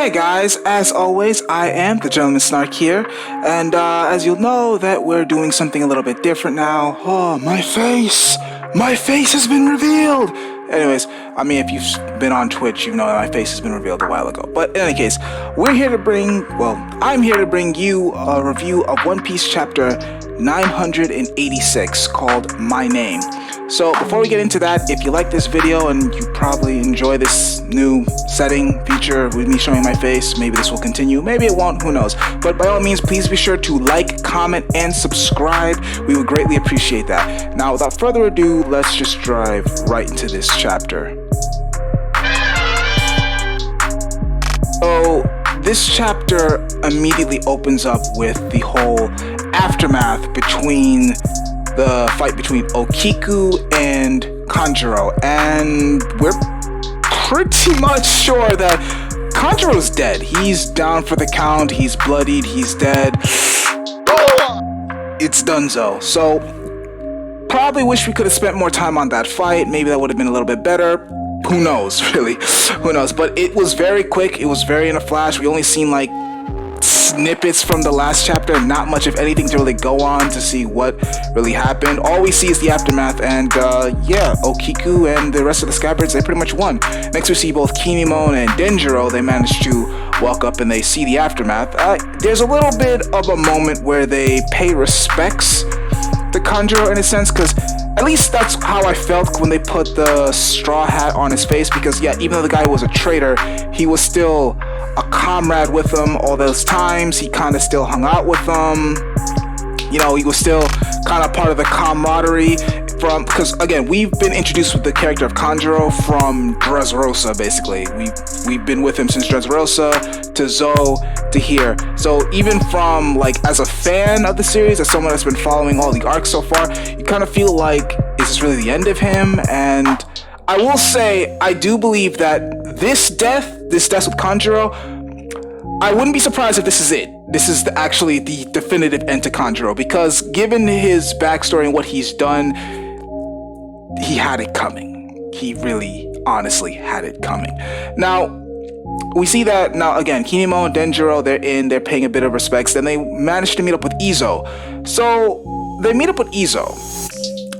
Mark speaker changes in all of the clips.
Speaker 1: Hey guys, as always, I am the Gentleman Snark here, and as you'll know that we're doing something a little bit different now. Oh, my face! My face has been revealed! Anyways, I mean, if you've been on Twitch, you know that my face has been revealed a while ago. But in any case, I'm here to bring you a review of One Piece chapter 986 called My Name. So before we get into that, if you like this video and you probably enjoy this new setting feature with me showing my face, maybe this will continue, maybe it won't, who knows. But by all means, please be sure to like, comment, and subscribe. We would greatly appreciate that. Now, without further ado, let's just dive right into this chapter. So this chapter immediately opens up with the whole aftermath between the fight between Okiku and Kanjuro, and we're pretty much sure that Kanjuro's dead. He's down for the count, he's bloodied, he's dead. It's donezo. So probably wish we could have spent more time on that fight. Maybe that would have been a little bit better. Who knows, really? Who knows? But it was very quick, it was very in a flash. We only seen like snippets from the last chapter, not much of anything to really go on to see what really happened. All we see is the aftermath, and Okiku and the rest of the Scabbards, they pretty much won. Next we see both Kinemon and Denjiro. They managed to walk up and they see the aftermath. There's a little bit of a moment where they pay respects to Kanjuro in a sense, because at least that's how I felt when they put the straw hat on his face, because yeah, even though the guy was a traitor, he was still a comrade with them all those times. He kind of still hung out with them. You know, he was still kind of part of the camaraderie because again, we've been introduced with the character of Kanjuro from Dressrosa, basically. We've been with him since Dressrosa to Zou to here. So even from like as a fan of the series, as someone that's been following all the arcs so far, you kind of feel like, is this really the end of him? And I will say, I do believe that this death with Kanjuro, I wouldn't be surprised if this is it. This is actually the definitive end to Kanjuro, because given his backstory and what he's done, he had it coming. He really, honestly had it coming. Now, we see that now again, Kinemon and Denjiro, they're paying a bit of respects. Then they manage to meet up with Izo. So they meet up with Izo,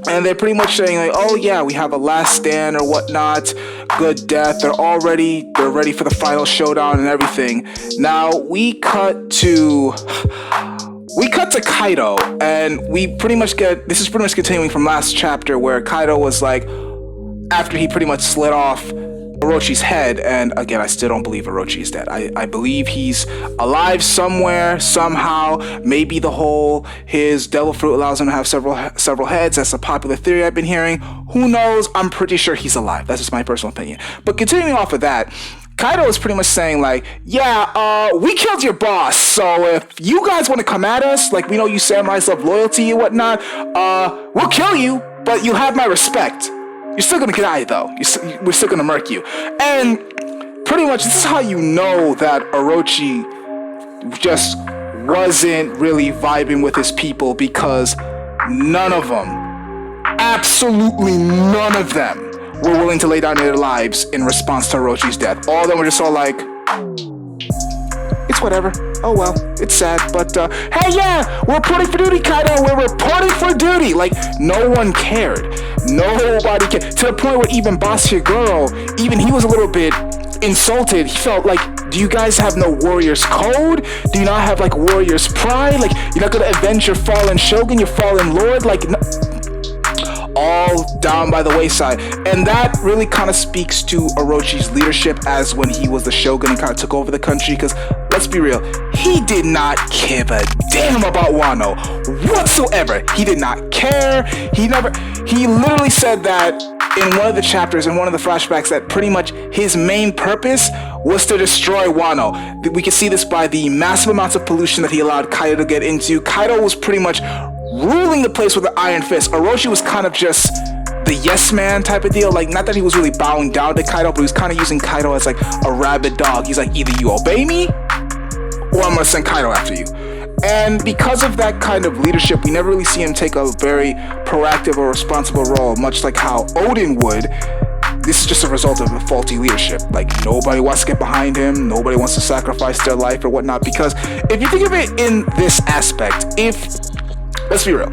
Speaker 1: and they're pretty much saying like, oh yeah, we have a last stand or whatnot, good death, they're ready for the final showdown and everything. Now we cut to Kaido, and this is pretty much continuing from last chapter, where Kaido was like, after he pretty much slit off Orochi's head, and again, I still don't believe Orochi is dead. I believe he's alive somewhere, somehow. Maybe his devil fruit allows him to have several heads. That's a popular theory I've been hearing. Who knows? I'm pretty sure he's alive. That's just my personal opinion. But continuing off of that, Kaido is pretty much saying like, yeah, we killed your boss, so if you guys want to come at us, like we know you samurais love loyalty and whatnot, we'll kill you, but you have my respect. You're still gonna die though. We're still gonna murk you. And pretty much this is how you know that Orochi just wasn't really vibing with his people, because none of them, absolutely none of them, were willing to lay down their lives in response to Orochi's death. All of them were just all like, it's whatever. Oh well, it's sad, but hey yeah, we're reporting for duty, Kaido. We're reporting for duty. Like, no one cared. Nobody cared. To the point where even Boss Higuro, even he was a little bit insulted. He felt like, do you guys have no warrior's code? Do you not have like warrior's pride? Like, you're not gonna avenge your fallen shogun, your fallen lord? Like, no, all down by the wayside. And that really kind of speaks to Orochi's leadership as when he was the shogun and kind of took over the country, because let's be real, he did not give a damn about Wano whatsoever. He did not care. He literally said that in one of the chapters, in one of the flashbacks, that pretty much his main purpose was to destroy Wano. We can see this by the massive amounts of pollution that he allowed Kaido to get into. Kaido was pretty much ruling the place with an iron fist. Orochi was kind of just the yes man type of deal. Like, not that he was really bowing down to Kaido, but he was kind of using Kaido as like a rabid dog. He's like, either you obey me, or I'm gonna send Kaido after you. And because of that kind of leadership, we never really see him take a very proactive or responsible role, much like how Odin would. this is just a result of faulty leadership. Like, nobody wants to get behind him, nobody wants to sacrifice their life or whatnot, because if you think of it in this aspect, let's be real,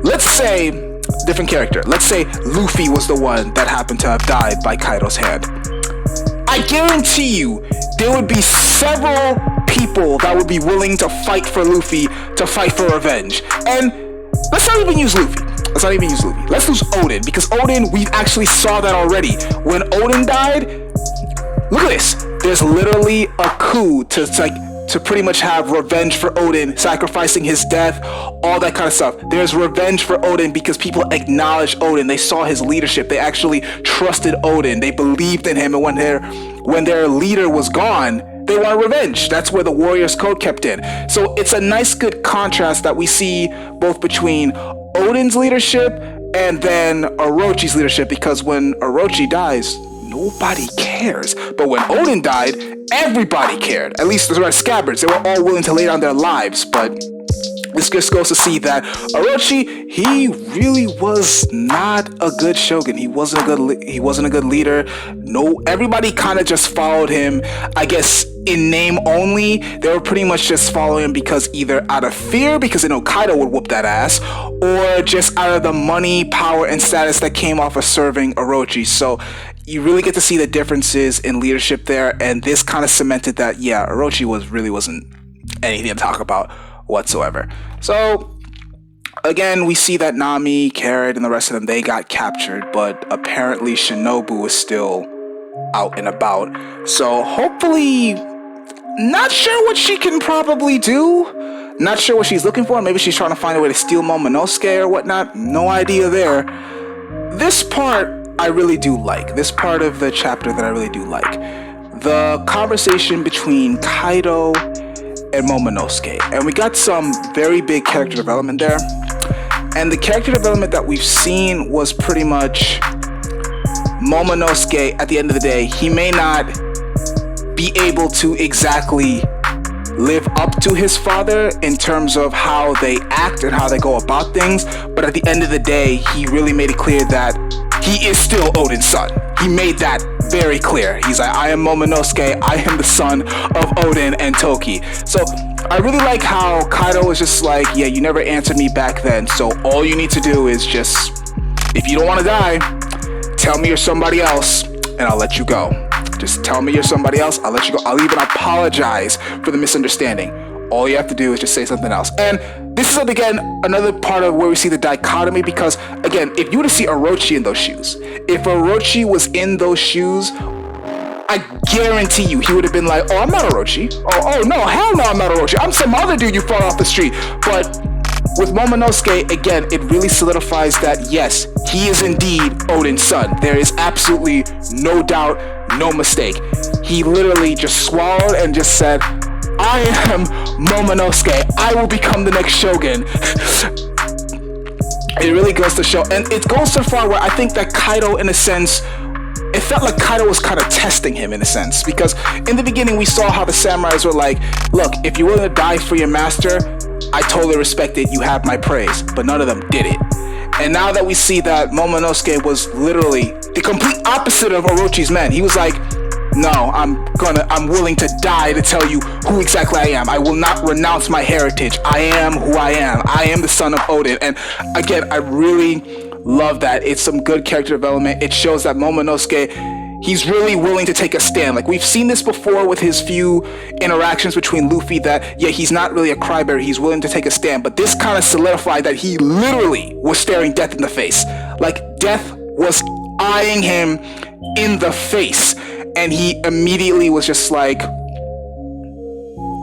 Speaker 1: let's say, different character, let's say Luffy was the one that happened to have died by Kaido's hand. I guarantee you there would be several people that would be willing to fight for Luffy, to fight for revenge. And let's not even use Luffy. Let's use Odin, because Odin, we actually saw that already. When Odin died, look at this. There's literally a coup to pretty much have revenge for Odin, sacrificing his death, all that kind of stuff. There's revenge for Odin because people acknowledged Odin. They saw his leadership. They actually trusted Odin. They believed in him. And when their leader was gone, they want revenge. That's where the Warriors Code kept in. So it's a nice, good contrast that we see both between Odin's leadership and then Orochi's leadership, because when Orochi dies, nobody cares. But when Odin died, everybody cared. At least the red scabbards, they were all willing to lay down their lives. But this just goes to see that Orochi, he really was not a good shogun. He wasn't a good leader. No, everybody kind of just followed him, I guess, in name only. They were pretty much just following him because either out of fear, because they know Kaido would whoop that ass, or just out of the money, power, and status that came off of serving Orochi. So you really get to see the differences in leadership there, and this kind of cemented that, yeah, Orochi wasn't anything to talk about whatsoever. So again, we see that Nami, Carrot, and the rest of them, they got captured, but apparently Shinobu is still out and about. So hopefully, not sure what she can probably do, not sure what she's looking for. Maybe she's trying to find a way to steal Momonosuke or whatnot. No idea there. This part I really do like. This part of the chapter that I really do like. The conversation between Kaido and Momonosuke. And we got some very big character development there. And the character development that we've seen was pretty much Momonosuke, at the end of the day, he may not be able to exactly live up to his father in terms of how they act and how they go about things, but at the end of the day, he really made it clear that he is still Odin's son. He made that very clear. He's like, I am Momonosuke, I am the son of Odin and Toki. So I really like how Kaido was just like, yeah, you never answered me back then, so all you need to do is just, if you don't want to die, tell me you're somebody else and I'll let you go. Just tell me you're somebody else, I'll let you go. I'll even apologize for the misunderstanding. All you have to do is just say something else. And this is, again, another part of where we see the dichotomy, because, again, if you were to see Orochi in those shoes, if Orochi was in those shoes, I guarantee you he would have been like, oh, I'm not Orochi. Oh, no, hell no, I'm not Orochi. I'm some other dude you fought off the street. But with Momonosuke, again, it really solidifies that, yes, he is indeed Odin's son. There is absolutely no doubt, no mistake. He literally just swallowed and just said, I am Momonosuke. I will become the next shogun. It really goes to show, and it goes so far where I think that Kaido, in a sense, it felt like Kaido was kind of testing him in a sense, because in the beginning we saw how the samurais were like, look, if you're willing to die for your master, I totally respect it, you have my praise, but none of them did it. And now that we see that Momonosuke was literally the complete opposite of Orochi's men, he was like, no, I'm willing to die to tell you who exactly I am. I will not renounce my heritage. I am who I am. I am the son of Odin. And again, I really love that. It's some good character development. It shows that Momonosuke, he's really willing to take a stand. Like, we've seen this before with his few interactions between Luffy, that, yeah, he's not really a crybearer. He's willing to take a stand. But this kind of solidified that he literally was staring death in the face. Like, death was eyeing him in the face. And he immediately was just like,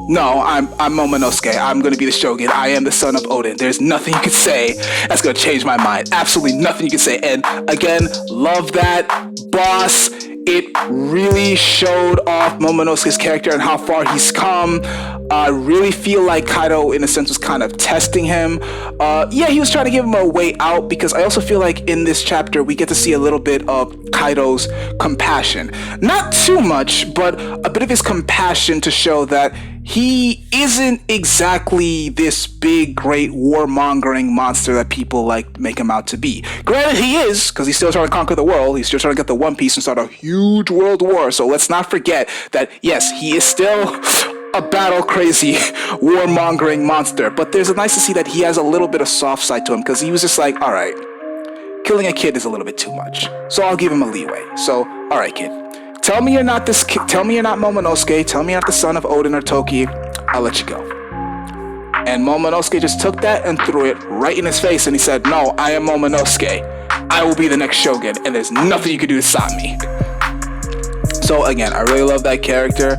Speaker 1: no, I'm Momonosuke. I'm going to be the shogun. I am the son of Odin. There's nothing you could say that's going to change my mind. Absolutely nothing you can say. And again, love that, boss. It really showed off Momonosuke's character and how far he's come. I really feel like Kaido, in a sense, was kind of testing him. Yeah, he was trying to give him a way out, because I also feel like in this chapter, we get to see a little bit of Kaido's compassion. Not too much, but a bit of his compassion to show that he isn't exactly this big, great warmongering monster that people like make him out to be. Granted, he is, because he's still trying to conquer the world. He's still trying to get the One Piece and start a huge world war. So let's not forget that, yes, he is still a battle-crazy, warmongering monster. But there's a nice to see that he has a little bit of soft side to him, because he was just like, all right, killing a kid is a little bit too much. So I'll give him a leeway. So, all right, kid. Tell me you're not this kid. Tell me you're not Momonosuke. Tell me you're not the son of Odin or Toki. I'll let you go. And Momonosuke just took that and threw it right in his face, and he said, no, I am Momonosuke. I will be the next shogun, and there's nothing you can do to stop me. So again, I really love that character.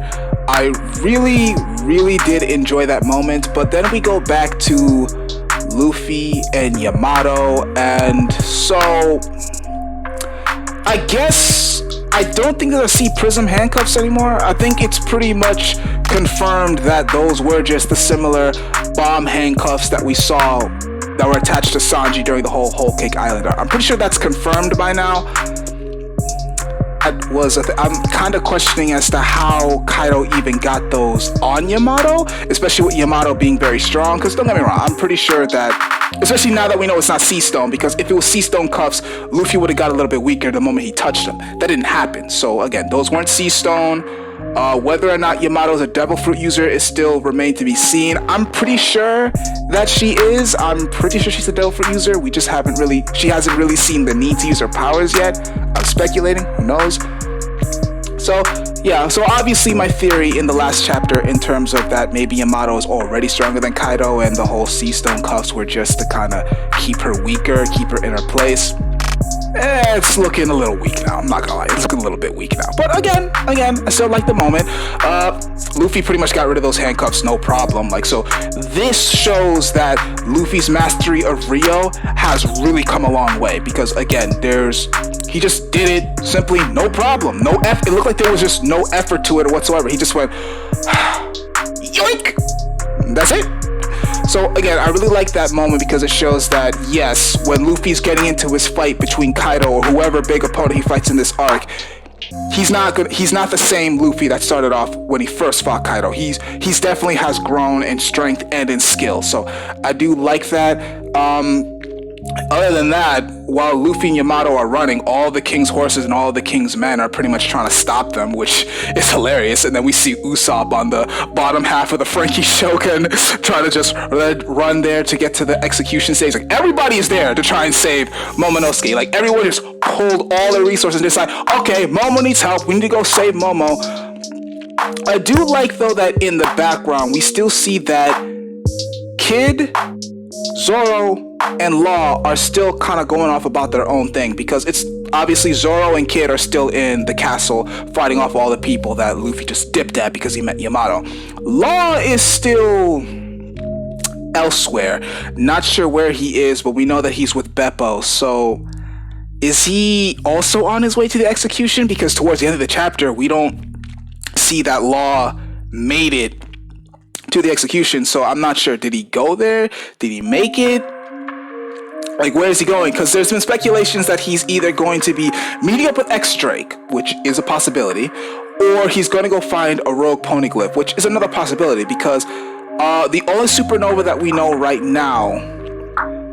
Speaker 1: I really, really did enjoy that moment, but then we go back to Luffy and Yamato, and so I guess I don't think they'll see Prism handcuffs anymore. I think it's pretty much confirmed that those were just the similar bomb handcuffs that we saw that were attached to Sanji during the whole Whole Cake Island. I'm pretty sure that's confirmed by now. I'm kind of questioning as to how Kaido even got those on Yamato, especially with Yamato being very strong, because don't get me wrong, I'm pretty sure that, especially now that we know it's not Sea Stone, because if it was Sea Stone cuffs, Luffy would have got a little bit weaker the moment he touched them. That didn't happen. So again, those weren't Sea Stone. Whether or not Yamato's a Devil Fruit user is still remain to be seen. I'm pretty sure that she is. I'm pretty sure she's a Devil Fruit user. We just she hasn't really seen the need to use her powers yet. I'm speculating, who knows? So yeah, so obviously my theory in the last chapter in terms of that maybe Yamato is already stronger than Kaido and the whole Sea Stone cuffs were just to kind of keep her weaker, keep her in her place. It's looking a little weak now. I'm not gonna lie, it's looking a little bit weak now. But again, I still like the moment. Luffy pretty much got rid of those handcuffs, no problem. Like, so this shows that Luffy's mastery of Rio has really come a long way, because again, he just did it simply, no problem. It looked like there was just no effort to it whatsoever. He just went, yoink! That's it. So again, I really like that moment because it shows that, yes, when Luffy's getting into his fight between Kaido or whoever big opponent he fights in this arc, he's not the same Luffy that started off when he first fought Kaido. He's definitely has grown in strength and in skill. So I do like that. Other than that, while Luffy and Yamato are running, all the king's horses and all the king's men are pretty much trying to stop them, which is hilarious. And then we see Usopp on the bottom half of the Frankie Shogun trying to just run there to get to the execution stage. Like, everybody is there to try and save Momonosuke. Like, everyone just pulled all their resources and decide, okay, Momo needs help, we need to go save Momo. I do like, though, that in the background we still see that Kid, Zoro, and Law are still kind of going off about their own thing, because it's obviously Zoro and Kid are still in the castle fighting off all the people that Luffy just dipped at because he met Yamato. Law is still elsewhere, not sure where he is, but we know that he's with Beppo. So is he also on his way to the execution? Because towards the end of the chapter we don't see that Law made it to the execution, so I'm not sure. Did he go there? Did he make it? Like, where is he going? Because there's been speculations that he's either going to be meeting up with X-Drake, which is a possibility, or he's going to go find a rogue poneglyph, which is another possibility, because the only supernova that we know right now,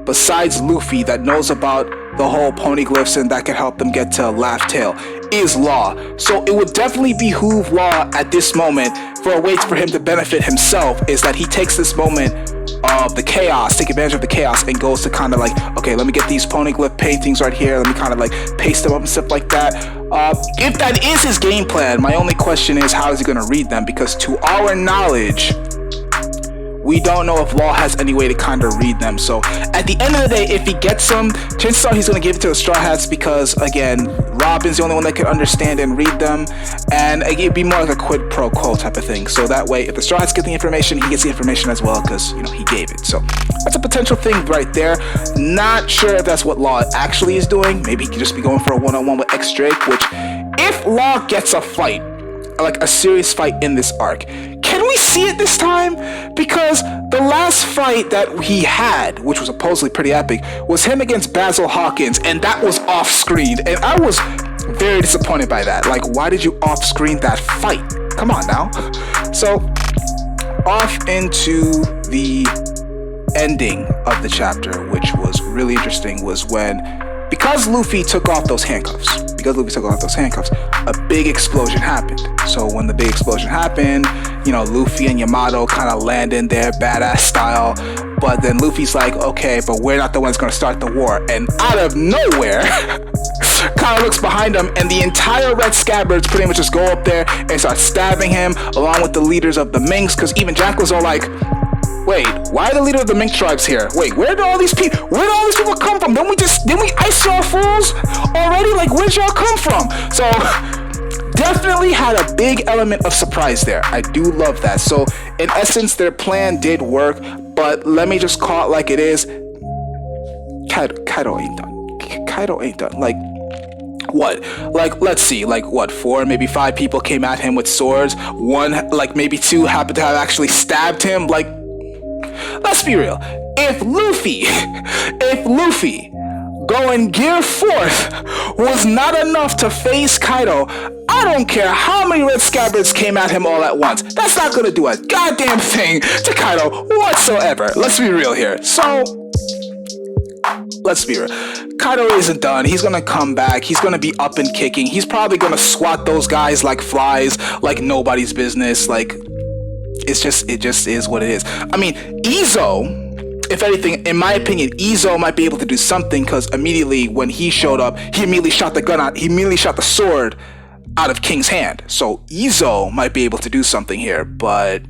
Speaker 1: besides Luffy, that knows about the whole poneglyphs and that can help them get to Laugh Tale, is Law. So it would definitely behoove Law at this moment, for a way for him to benefit himself, is that he takes this moment of the chaos, take advantage of the chaos, and goes to kind of like, okay, let me get these poneglyph paintings right here, let me kind of like paste them up and stuff like that. If that is his game plan, my only question is, how is he going to read them? Because to our knowledge, we don't know if Law has any way to kind of read them. So at the end of the day, if he gets them, chances are he's going to give it to the Straw Hats, because again, Robin's the only one that can understand and read them, and it'd be more like a quid pro quo type of thing. So that way, if the Straw Hats get the information, he gets the information as well, because, you know, he gave it. So that's a potential thing right there. Not sure if that's what Law actually is doing. Maybe he could just be going for a one-on-one with X-Drake, which, if Law gets a fight, like a serious fight in this arc, can we see it this time? Because the last fight that he had, which was supposedly pretty epic, was him against Basil Hawkins, and that was off-screen, and I was very disappointed by that. Like, why did you off-screen that fight? Come on now. So off into the ending of the chapter, which was really interesting, was when, because Luffy took off those handcuffs, a big explosion happened. So when the big explosion happened, Luffy and Yamato kind of land in there badass style, but then Luffy's like, okay, but we're not the ones going to start the war. And out of nowhere, Kaido looks behind him, and the entire Red Scabbards pretty much just go up there and start stabbing him, along with the leaders of the Minks, because even Jack was all like, wait, why are the leader of the Mink tribes here? Wait, where did all these people come from? Didn't we ice y'all fools already? Like, where'd y'all come from? So definitely had a big element of surprise there. I do love that. So in essence, their plan did work, but let me just call it like it is. Kaido ain't done. Like, what? Like, let's see, like, what, 4, maybe 5 people came at him with swords. 1, like, maybe 2 happened to have actually stabbed him. Like, let's be real. If Luffy going gear forth was not enough to face Kaido, I don't care how many Red Scabbards came at him all at once. That's not gonna do a goddamn thing to Kaido whatsoever. Let's be real here. So, let's be real. Kaido isn't done. He's gonna come back. He's gonna be up and kicking. He's probably gonna swat those guys like flies, like nobody's business. Like, it just is what it is. I mean, Izo, if anything, in my opinion, Izo might be able to do something, because immediately when he showed up, he immediately shot the gun out. He immediately shot the sword out of King's hand. So Izo might be able to do something here, but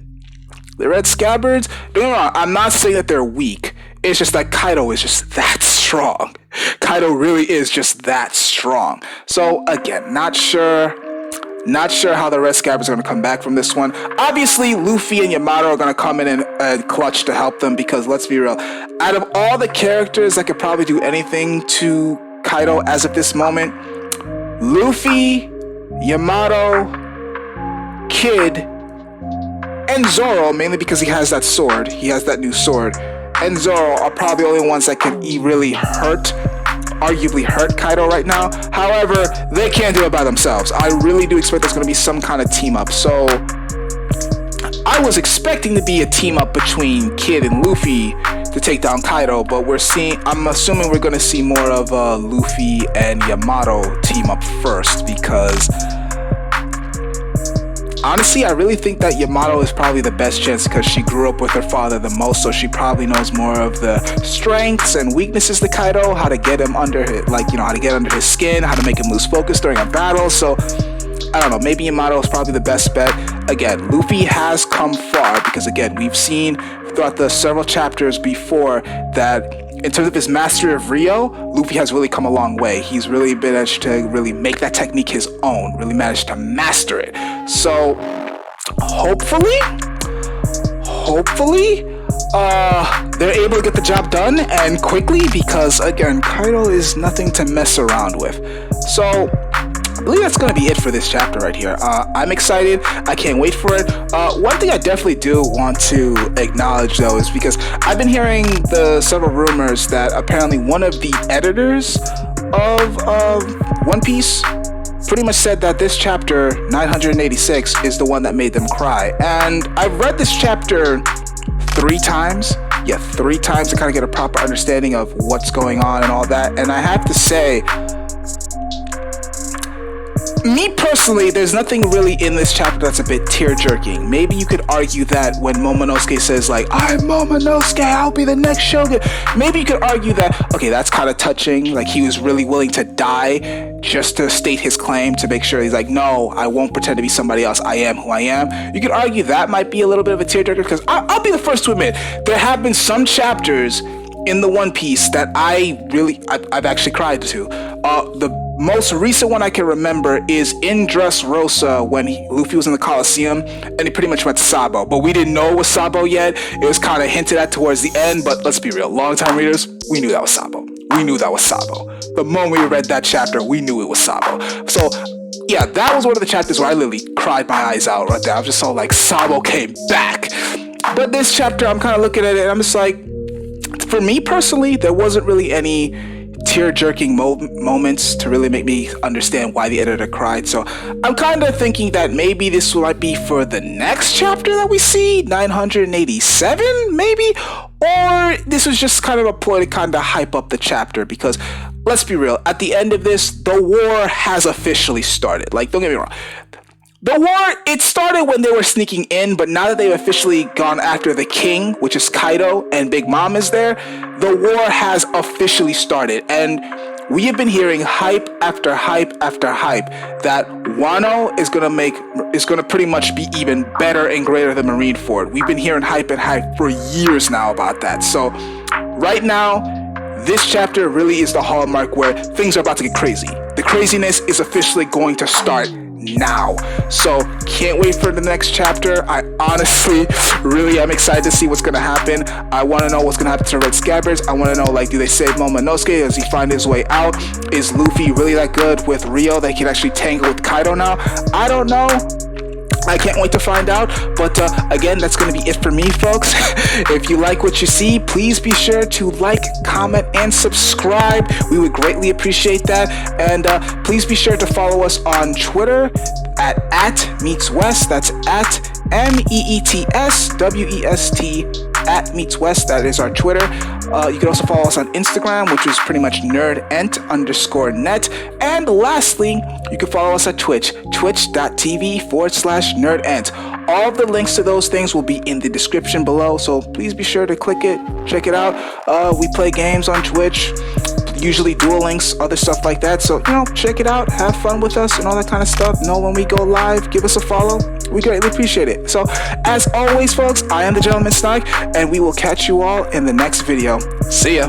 Speaker 1: the Red Scabbards, don't get me wrong, I'm not saying that they're weak. It's just that Kaido is just that strong. Kaido really is just that strong. So again, not sure how the Red Scabbards are going to come back from this one. Obviously, Luffy and Yamato are going to come in and clutch to help them, because let's be real, out of all the characters that could probably do anything to Kaido as of this moment, Luffy, Yamato, Kid, and Zoro, mainly because he has that sword. He has that new sword. And Zoro are probably the only ones that can really arguably hurt Kaido right now. However, they can't do it by themselves. I really do expect there's going to be some kind of team up. So I was expecting to be a team up between Kid and Luffy to take down Kaido, but I'm assuming we're going to see more of Luffy and Yamato team up first, because honestly, I really think that Yamato is probably the best chance, because she grew up with her father the most, so she probably knows more of the strengths and weaknesses to Kaido, how to get him under his, how to get under his skin, how to make him lose focus during a battle. So I don't know, maybe Yamato is probably the best bet. Again, Luffy has come far, because again, we've seen throughout the several chapters before that in terms of his mastery of Rio, Luffy has really come a long way. He's really managed to really make that technique his own, really managed to master it. So hopefully, they're able to get the job done and quickly, because again, Kaido is nothing to mess around with. So I believe that's going to be it for this chapter right here. I'm excited. I can't wait for it. One thing I definitely do want to acknowledge, though, is because I've been hearing the several rumors that apparently one of the editors of One Piece pretty much said that this chapter, 986, is the one that made them cry. And I've read this chapter 3 times. Yeah, 3 times to kind of get a proper understanding of what's going on and all that. And I have to say, me personally, there's nothing really in this chapter that's a bit tear-jerking. Maybe you could argue that when Momonosuke says, like, I'm Momonosuke, I'll be the next Shogun. Maybe you could argue that, okay, that's kind of touching. Like, he was really willing to die just to state his claim, to make sure he's like, no, I won't pretend to be somebody else. I am who I am. You could argue that might be a little bit of a tear-jerker, because I'll be the first to admit, there have been some chapters in the One Piece that I've actually cried to. The most recent one I can remember is in Dressrosa, when Luffy was in the Coliseum and he pretty much went to Sabo, but we didn't know it was Sabo yet. It was kind of hinted at towards the end, but let's be real, long-time readers, we knew that was Sabo. The moment we read that chapter, we knew it was Sabo. So yeah, that was one of the chapters where I literally cried my eyes out right there. I was just so like, Sabo came back. But this chapter, I'm kind of looking at it and I'm just like, for me personally, there wasn't really any tear-jerking moments to really make me understand why the editor cried. So I'm kind of thinking that maybe this might be for the next chapter that we see, 987, maybe? Or this was just kind of a ploy to kind of hype up the chapter, because let's be real, at the end of this, the war has officially started. Like, don't get me wrong. The war, it started when they were sneaking in, but now that they've officially gone after the king, which is Kaido, and Big Mom is there, the war has officially started. And we have been hearing hype after hype after hype that Wano is gonna pretty much be even better and greater than Marineford. We've been hearing hype and hype for years now about that. So right now, this chapter really is the hallmark where things are about to get crazy. The craziness is officially going to start now. So can't wait for the next chapter. I honestly really am excited to see what's gonna happen. I want to know what's gonna happen to Red Scabbards. I want to know, like, do they save Momonosuke? Does he find his way out? Is Luffy really that good with Rio that he can actually tangle with Kaido now? I don't know. I can't wait to find out. But again, that's going to be it for me, folks. If you like what you see, please be sure to like, comment, and subscribe. We would greatly appreciate that. And please be sure to follow us on Twitter at @meetswest. That's at MEETSWEST at meetswest. That is our Twitter. You can also follow us on Instagram, which is pretty much nerdent_net. And lastly, you can follow us at Twitch, twitch.tv/nerdent. All of the links to those things will be in the description below, so please be sure to click it, check it out. We play games on Twitch, usually Duel Links, other stuff like that. So, check it out, have fun with us and all that kind of stuff. Know when we go live, give us a follow. We greatly appreciate it. So, as always, folks, I am the Gentleman Snark, and we will catch you all in the next video. See ya.